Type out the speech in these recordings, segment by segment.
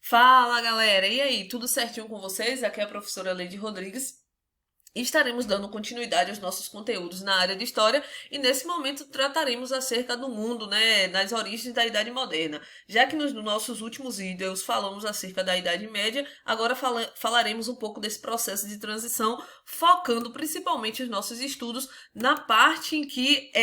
Fala galera, e aí, tudo certinho com vocês? Aqui é a professora Leide Rodrigues e estaremos dando continuidade aos nossos conteúdos na área de história e nesse momento trataremos acerca do mundo, né, das origens da Idade Moderna. Já que nos nossos últimos vídeos falamos acerca da Idade Média, agora falaremos um pouco desse processo de transição, focando principalmente os nossos estudos na parte em que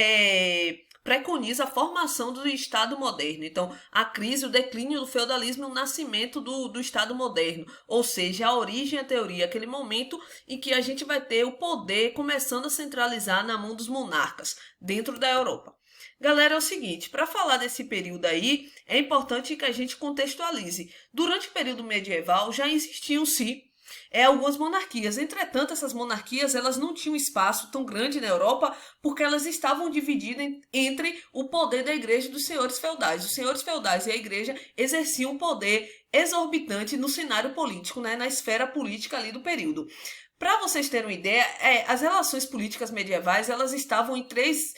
preconiza a formação do Estado moderno. Então, a crise, o declínio do feudalismo e o nascimento do Estado moderno. Ou seja, a origem e a teoria, aquele momento em que a gente vai ter o poder começando a centralizar na mão dos monarcas dentro da Europa. Galera, é o seguinte, para falar desse período aí, é importante que a gente contextualize. Durante o período medieval já existiam, sim, algumas monarquias. Entretanto, essas monarquias elas não tinham espaço tão grande na Europa porque elas estavam divididas entre o poder da igreja e dos senhores feudais. Os senhores feudais e a igreja exerciam um poder exorbitante no cenário político, né, na esfera política ali do período. Para vocês terem uma ideia, as relações políticas medievais elas estavam em três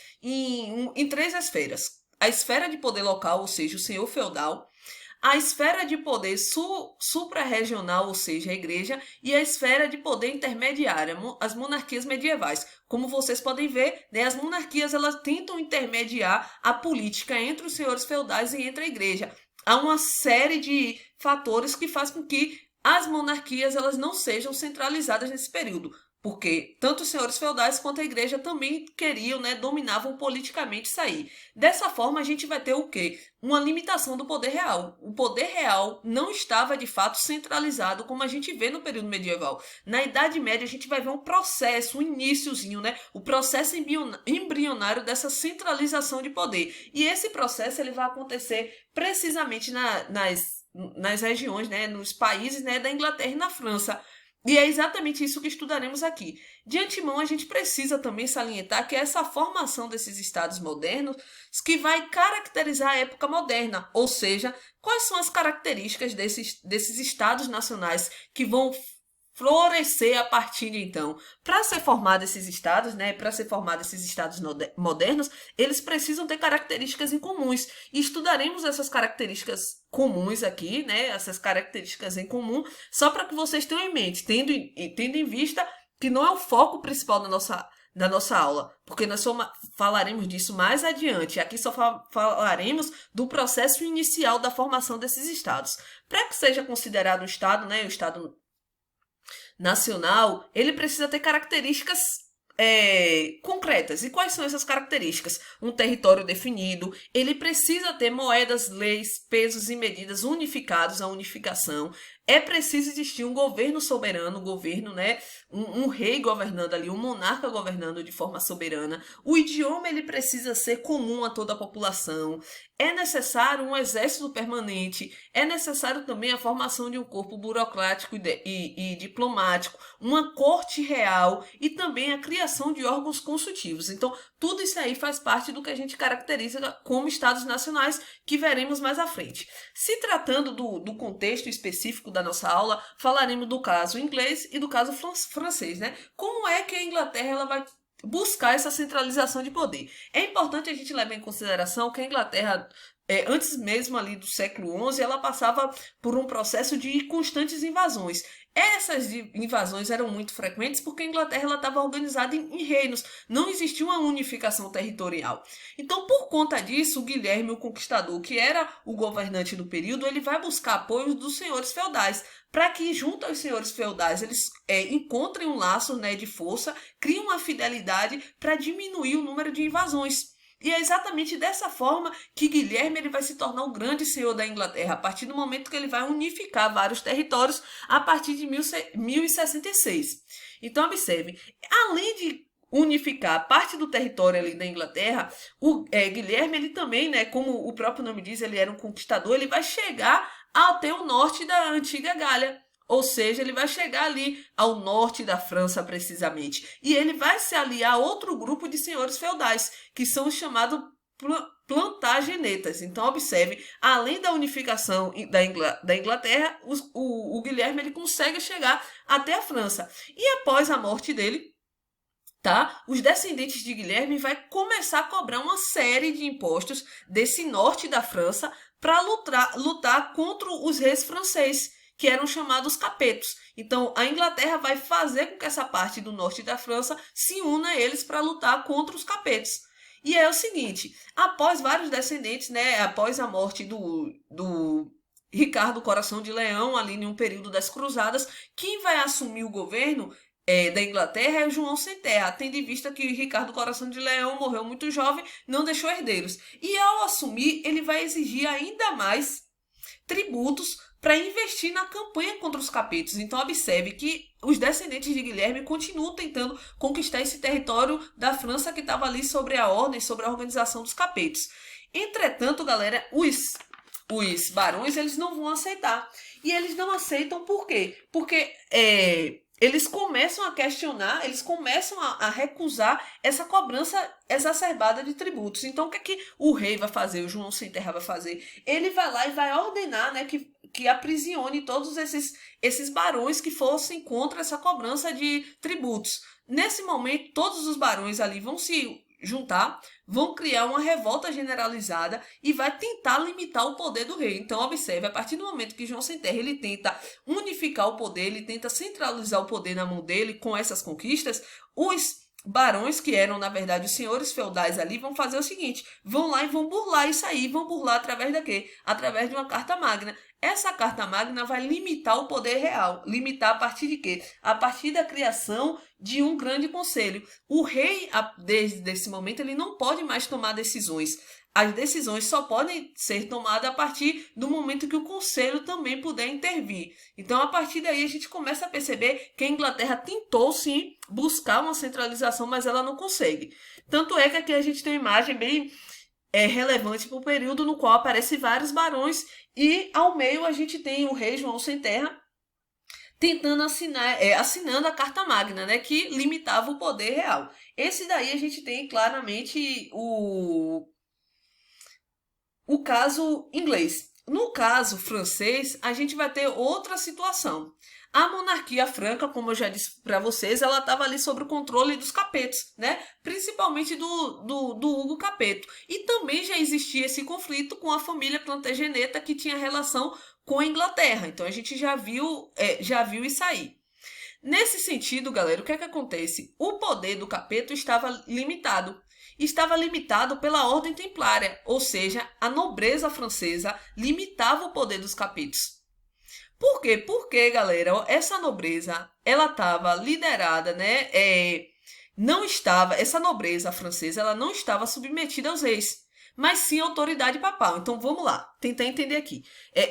esferas. A esfera de poder local, ou seja, o senhor feudal, a esfera de poder suprarregional, ou seja, a igreja, e a esfera de poder intermediária, as monarquias medievais. Como vocês podem ver, né, as monarquias elas tentam intermediar a política entre os senhores feudais e entre a igreja. Há uma série de fatores que fazem com que as monarquias elas não sejam centralizadas nesse período. Porque tanto os senhores feudais quanto a igreja também queriam, né, dominavam politicamente isso aí. Dessa forma, a gente vai ter o quê? Uma limitação do poder real. O poder real não estava de fato centralizado como a gente vê no período medieval. Na Idade Média a gente vai ver um processo, um iniciozinho, né? O processo embrionário dessa centralização de poder. E esse processo ele vai acontecer precisamente nas regiões, né, nos países, né, da Inglaterra e na França. E é exatamente isso que estudaremos aqui. De antemão, a gente precisa também salientar que é essa formação desses estados modernos que vai caracterizar a época moderna, ou seja, quais são as características desses estados nacionais que vão florescer a partir de então. Para ser formado esses estados, né, para ser formado esses estados modernos, eles precisam ter características em comuns. E estudaremos essas características comuns aqui, né, essas características em comum, só para que vocês tenham em mente, tendo em vista que não é o foco principal da nossa aula, porque nós falaremos disso mais adiante. Aqui só falaremos do processo inicial da formação desses estados. Para que seja considerado um estado, né, o estado nacional, ele precisa ter características concretas. E quais são essas características? Um território definido, ele precisa ter moedas, leis, pesos e medidas unificados, a unificação. É preciso existir um governo soberano, né? Um rei governando ali, um monarca governando de forma soberana. O idioma ele precisa ser comum a toda a população. É necessário um exército permanente. É necessário também a formação de um corpo burocrático e diplomático, uma corte real e também a criação de órgãos consultivos. Então, tudo isso aí faz parte do que a gente caracteriza como estados nacionais, que veremos mais à frente. Se tratando do contexto específico da nossa aula, falaremos do caso inglês e do caso francês, né? Como é que a Inglaterra ela vai buscar essa centralização de poder? É importante a gente levar em consideração que a Inglaterra, antes mesmo ali do século XI, ela passava por um processo de constantes invasões. Essas invasões eram muito frequentes porque a Inglaterra estava organizada em reinos, não existia uma unificação territorial. Então, por conta disso, o Guilherme, o Conquistador, que era o governante do período, ele vai buscar apoio dos senhores feudais, para que, junto aos senhores feudais, eles encontrem um laço, né, de força, criem uma fidelidade para diminuir o número de invasões. E é exatamente dessa forma que Guilherme ele vai se tornar o grande senhor da Inglaterra, a partir do momento que ele vai unificar vários territórios a partir de 1066. Então, observe, além de unificar parte do território ali da Inglaterra, o Guilherme ele também, né, como o próprio nome diz, ele era um conquistador, ele vai chegar até o norte da antiga Gália. Ou seja, ele vai chegar ali ao norte da França, precisamente. E ele vai se aliar a outro grupo de senhores feudais, que são os chamados plantagenetas. Então, observe, além da unificação da Inglaterra, o Guilherme ele consegue chegar até a França. E após a morte dele, tá? Os descendentes de Guilherme vai começar a cobrar uma série de impostos desse norte da França para lutar contra os reis franceses, que eram chamados capetos. Então, a Inglaterra vai fazer com que essa parte do norte da França se una a eles para lutar contra os capetos. E é o seguinte, após vários descendentes, né, após a morte do Ricardo Coração de Leão, ali em um período das Cruzadas, quem vai assumir o governo da Inglaterra é João Sem Terra, tendo em vista que Ricardo Coração de Leão morreu muito jovem, não deixou herdeiros. E ao assumir, ele vai exigir ainda mais tributos para investir na campanha contra os capetos. Então observe que os descendentes de Guilherme continuam tentando conquistar esse território da França que estava ali sobre a ordem, sobre a organização dos capetos. Entretanto, galera, os barões eles não vão aceitar. E eles não aceitam por quê? Porque eles começam a questionar, eles começam a recusar essa cobrança exacerbada de tributos. Então, o que é que o rei vai fazer, o João Sem Terra vai fazer? Ele vai lá e vai ordenar, né, que aprisione todos esses barões que fossem contra essa cobrança de tributos. Nesse momento, todos os barões ali vão se juntar, vão criar uma revolta generalizada e vai tentar limitar o poder do rei. Então, observe, a partir do momento que João Sem Terra ele tenta unificar o poder, ele tenta centralizar o poder na mão dele com essas conquistas, os barões, que eram, na verdade, os senhores feudais ali, vão fazer o seguinte, vão lá e vão burlar isso aí, vão burlar através da quê? Através de uma carta magna. Essa carta magna vai limitar o poder real. Limitar a partir de quê? A partir da criação de um grande conselho. O rei, desde esse momento, ele não pode mais tomar decisões. As decisões só podem ser tomadas a partir do momento que o conselho também puder intervir. Então, a partir daí, a gente começa a perceber que a Inglaterra tentou, sim, buscar uma centralização, mas ela não consegue. Tanto é que aqui a gente tem uma imagem bem relevante para o período no qual aparecem vários barões e, ao meio, a gente tem o rei João Sem Terra tentando assinando a Carta Magna, né, que limitava o poder real. Esse daí a gente tem claramente o caso inglês. No caso francês, a gente vai ter outra situação. A monarquia franca, como eu já disse para vocês, ela estava ali sob o controle dos capetos, né? Principalmente do Hugo Capeto. E também já existia esse conflito com a família Plantageneta, que tinha relação com a Inglaterra. Então a gente já viu isso aí. Nesse sentido, galera, o que é que acontece? O poder do Capeto estava limitado. Estava limitado pela Ordem Templária, ou seja, a nobreza francesa limitava o poder dos capetos. Por quê? Porque, galera, essa nobreza, ela estava liderada, né? Essa nobreza francesa, ela não estava submetida aos reis, mas sim à autoridade papal. Então, vamos lá, tentar entender aqui.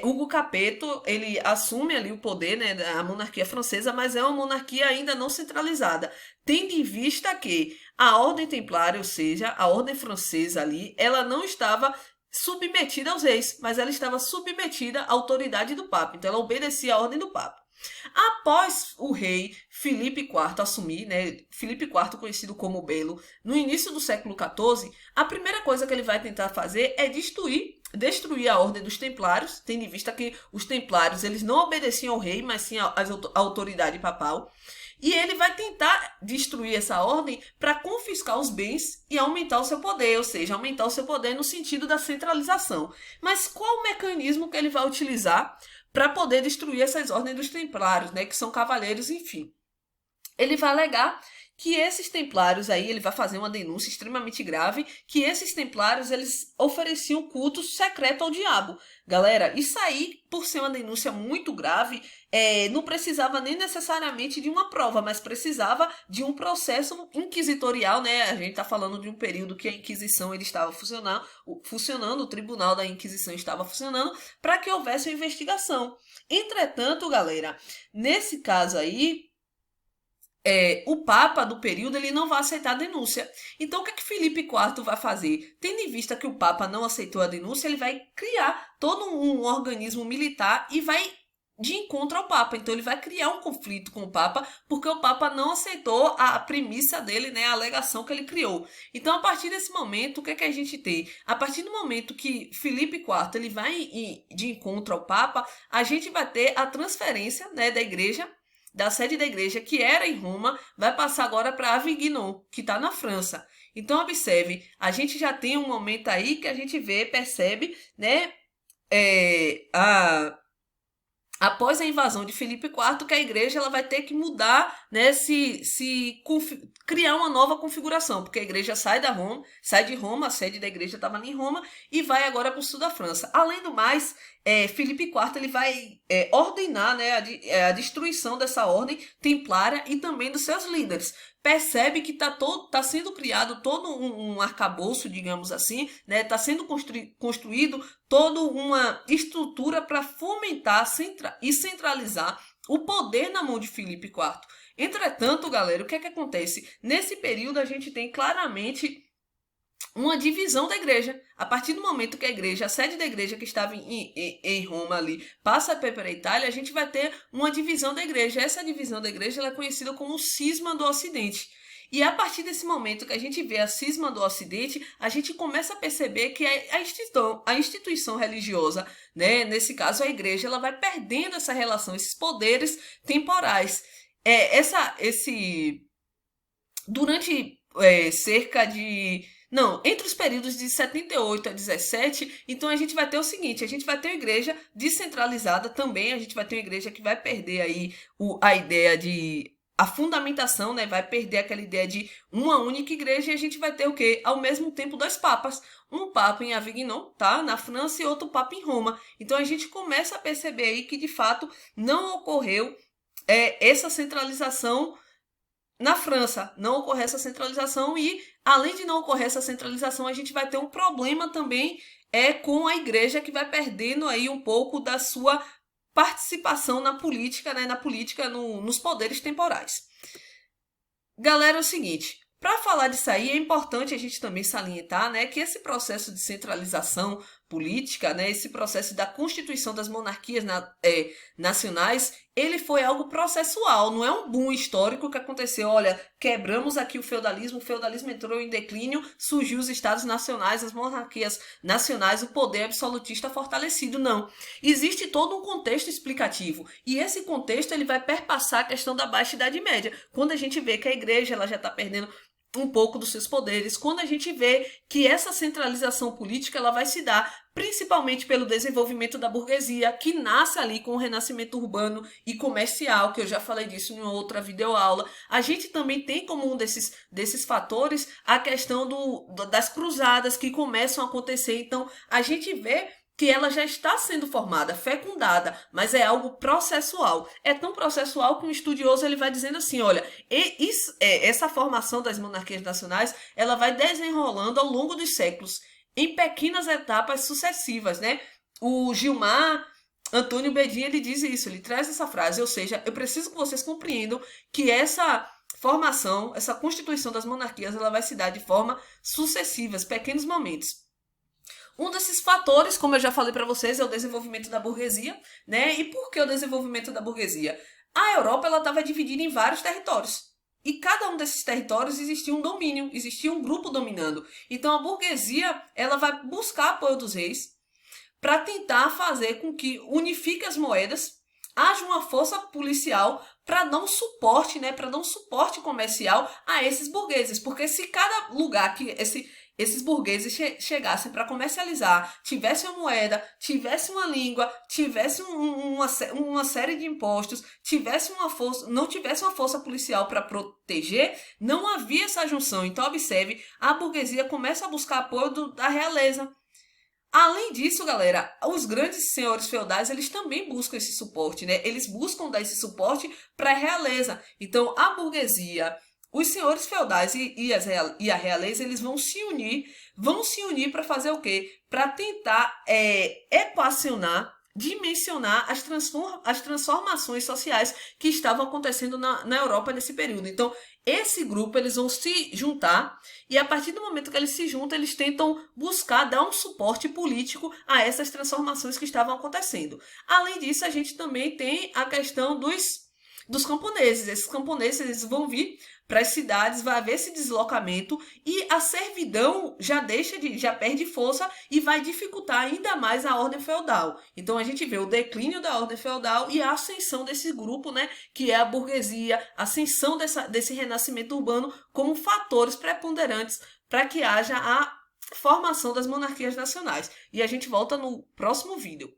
Hugo Capeto, ele assume ali o poder, né, da monarquia francesa, mas é uma monarquia ainda não centralizada, tendo em vista que a Ordem Templária, ou seja, a Ordem Francesa ali, ela não estava submetida aos reis, mas ela estava submetida à autoridade do Papa. Então, ela obedecia à ordem do Papa. Após o rei Filipe IV assumir, né, Filipe IV conhecido como Belo, no início do século XIV, a primeira coisa que ele vai tentar fazer é destruir a ordem dos templários, tendo em vista que os templários eles não obedeciam ao rei, mas sim à autoridade papal. E ele vai tentar destruir essa ordem para confiscar os bens e aumentar o seu poder, ou seja, aumentar o seu poder no sentido da centralização. Mas qual o mecanismo que ele vai utilizar para poder destruir essas ordens dos templários, né, que são cavaleiros, enfim? Ele vai alegar que esses templários aí, ele vai fazer uma denúncia extremamente grave, que esses templários, eles ofereciam culto secreto ao diabo. Galera, isso aí, por ser uma denúncia muito grave, não precisava nem necessariamente de uma prova, mas precisava de um processo inquisitorial, né? A gente tá falando de um período que a Inquisição ele estava funcionando, o Tribunal da Inquisição estava funcionando, para que houvesse uma investigação. Entretanto, galera, nesse caso aí, o Papa do período ele não vai aceitar a denúncia. Então, o que é que Filipe IV vai fazer? Tendo em vista que o Papa não aceitou a denúncia, ele vai criar todo um organismo militar e vai de encontro ao Papa. Então, ele vai criar um conflito com o Papa, porque o Papa não aceitou a premissa dele, né, a alegação que ele criou. Então, a partir desse momento, o que é que a gente tem? A partir do momento que Filipe IV ele vai de encontro ao Papa, a gente vai ter a transferência, né, da igreja, da sede da igreja, que era em Roma, vai passar agora para Avignon, que está na França. Então, observe, a gente já tem um momento aí que a gente percebe, né, após a invasão de Felipe IV, que a igreja ela vai ter que mudar, né, criar uma nova configuração, porque a igreja sai de Roma, a sede da igreja estava ali em Roma, e vai agora para o sul da França. Além do mais, Felipe IV ele vai ordenar, né, a destruição dessa ordem templária e também dos seus líderes. Percebe que tá sendo criado todo um arcabouço, digamos assim, né? Tá sendo construído toda uma estrutura para fomentar e centralizar o poder na mão de Filipe IV. Entretanto, galera, o que é que acontece? Nesse período a gente tem claramente uma divisão da igreja. A partir do momento que a sede da igreja que estava em Roma ali, passa para a Itália, a gente vai ter uma divisão da igreja. Essa divisão da igreja ela é conhecida como cisma do Ocidente. E a partir desse momento que a gente vê a cisma do Ocidente, a gente começa a perceber que a instituição religiosa, né, nesse caso a igreja, ela vai perdendo essa relação, esses poderes temporais. Durante cerca de... Não, entre os períodos de 78 a 17, então a gente vai ter o seguinte, a gente vai ter uma igreja descentralizada também, a gente vai ter uma igreja que vai perder aí a ideia de... A fundamentação, né, vai perder aquela ideia de uma única igreja e a gente vai ter o quê? Ao mesmo tempo, dois papas. Um papa em Avignon, tá? Na França, e outro papa em Roma. Então a gente começa a perceber aí que, de fato, não ocorreu essa centralização na França. Não ocorreu essa centralização e, além de não ocorrer essa centralização, a gente vai ter um problema também com a igreja que vai perdendo aí um pouco da sua participação na política, né, nos poderes temporais. Galera, é o seguinte, para falar disso aí, é importante a gente também salientar, né, que esse processo de centralização política, né, esse processo da constituição das monarquias nacionais, ele foi algo processual, não é um boom histórico que aconteceu, olha, quebramos aqui o feudalismo entrou em declínio, surgiu os estados nacionais, as monarquias nacionais, o poder absolutista fortalecido, não. Existe todo um contexto explicativo, e esse contexto ele vai perpassar a questão da Baixa Idade Média, quando a gente vê que a igreja ela já está perdendo um pouco dos seus poderes, quando a gente vê que essa centralização política ela vai se dar principalmente pelo desenvolvimento da burguesia, que nasce ali com o renascimento urbano e comercial, que eu já falei disso em uma outra videoaula. A gente também tem como um desses fatores a questão das cruzadas que começam a acontecer. Então, a gente vê que ela já está sendo formada, fecundada, mas é algo processual. É tão processual que um estudioso ele vai dizendo assim, olha, essa formação das monarquias nacionais, ela vai desenrolando ao longo dos séculos, em pequenas etapas sucessivas, né? O Gilmar Antônio Bedin, ele diz isso, ele traz essa frase, ou seja, eu preciso que vocês compreendam que essa formação, essa constituição das monarquias, ela vai se dar de forma sucessiva, pequenos momentos. Um desses fatores, como eu já falei para vocês, é o desenvolvimento da burguesia, né? E por que o desenvolvimento da burguesia? A Europa ela estava dividida em vários territórios. E cada um desses territórios existia um domínio, existia um grupo dominando. Então a burguesia ela vai buscar apoio dos reis para tentar fazer com que unifique as moedas, haja uma força policial para dar um suporte, né, para dar um suporte comercial a esses burgueses, porque se cada lugar que esses burgueses chegassem para comercializar, tivesse uma moeda, tivesse uma língua, tivesse uma série de impostos, não tivesse uma força policial para proteger, não havia essa junção. Então, observe, a burguesia começa a buscar apoio da realeza. Além disso, galera, os grandes senhores feudais, eles também buscam esse suporte, né? Eles buscam dar esse suporte para a realeza. Então, a burguesia, os senhores feudais e a realeza, eles vão se unir para fazer o quê? Para tentar equacionar, dimensionar as transformações sociais que estavam acontecendo na Europa nesse período. Então, esse grupo, eles vão se juntar e a partir do momento que eles se juntam, eles tentam buscar dar um suporte político a essas transformações que estavam acontecendo. Além disso, a gente também tem a questão dos camponeses. Esses camponeses eles vão vir para as cidades, vai haver esse deslocamento e a servidão já perde força e vai dificultar ainda mais a ordem feudal. Então a gente vê o declínio da ordem feudal e a ascensão desse grupo, né, que é a burguesia, a ascensão desse renascimento urbano como fatores preponderantes para que haja formação das monarquias nacionais. E a gente volta no próximo vídeo.